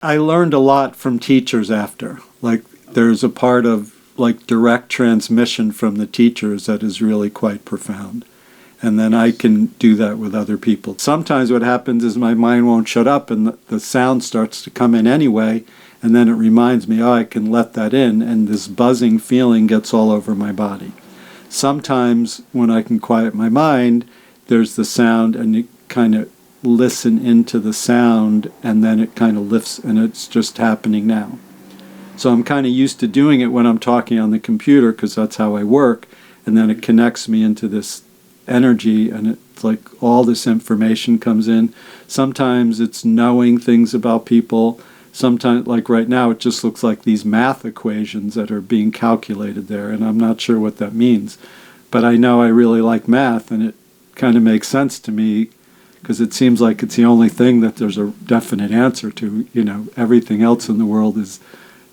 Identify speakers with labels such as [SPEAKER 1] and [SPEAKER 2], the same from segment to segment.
[SPEAKER 1] I learned a lot from teachers after. Like, there's a part of like direct transmission from the teachers that is really quite profound. And then I can do that with other people. Sometimes what happens is my mind won't shut up and the sound starts to come in anyway, and then it reminds me, oh, I can let that in, and this buzzing feeling gets all over my body. Sometimes when I can quiet my mind, there's the sound, and you kind of listen into the sound, and then it kind of lifts, and it's just happening now. So I'm kind of used to doing it when I'm talking on the computer, because that's how I work, and then it connects me into this energy, and it's like all this information comes in. Sometimes it's knowing things about people. Sometimes, like right now, it just looks like these math equations that are being calculated there, and I'm not sure what that means. But I know I really like math, and it kind of makes sense to me, because it seems like it's the only thing that there's a definite answer to. You know, everything else in the world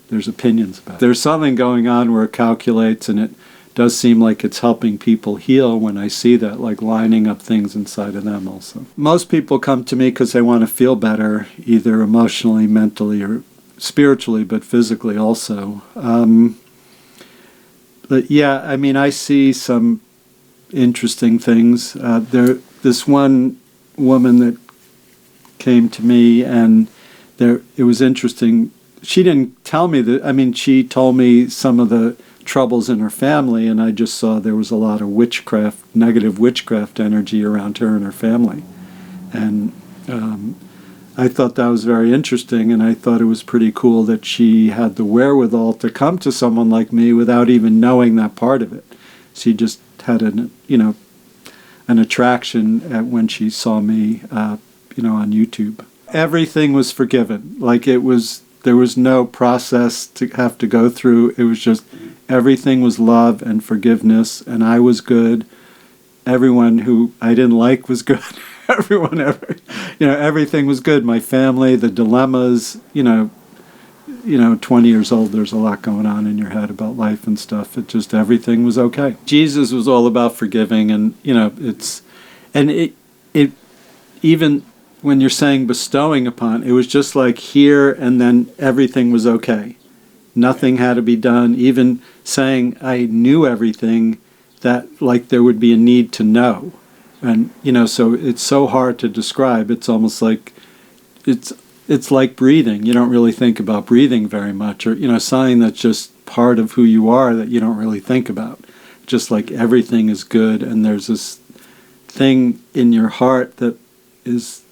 [SPEAKER 1] there's opinions about. There's something going on where it calculates, and it does seem like it's helping people heal when I see that, like lining up things inside of them also. Most people come to me because they want to feel better, either emotionally, mentally, or spiritually, but physically also. But yeah, I mean, I see some interesting things. This one woman that came to me, and it was interesting. She didn't tell me that. I mean, she told me some of the troubles in her family, and I just saw there was a lot of witchcraft, negative witchcraft energy around her and her family. And I thought that was very interesting, and I thought it was pretty cool that she had the wherewithal to come to someone like me without even knowing that part of it. She just had an attraction when she saw me, on YouTube. Everything was forgiven. Like, there was no process to have to go through. It was just everything was love and forgiveness, and I was good. Everyone who I didn't like was good. Everything was good. My family, the dilemmas, 20 years old, there's a lot going on in your head about life and stuff. Everything was okay. Jesus was all about forgiving, and, it even when you're saying bestowing upon, it was just like here, and then everything was okay. Nothing had to be done. Even saying I knew everything, that like there would be a need to know. And, so it's so hard to describe. It's almost like, it's like breathing. You don't really think about breathing very much, or, something that's just part of who you are that you don't really think about. Just like everything is good, and there's this thing in your heart that is.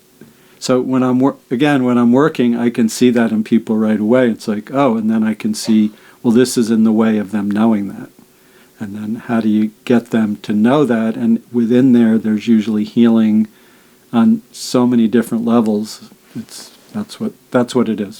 [SPEAKER 1] So when I'm working, I can see that in people right away. It's like, oh, and then I can see, well, this is in the way of them knowing that. And then how do you get them to know that? And within there's usually healing on so many different levels. That's what it is.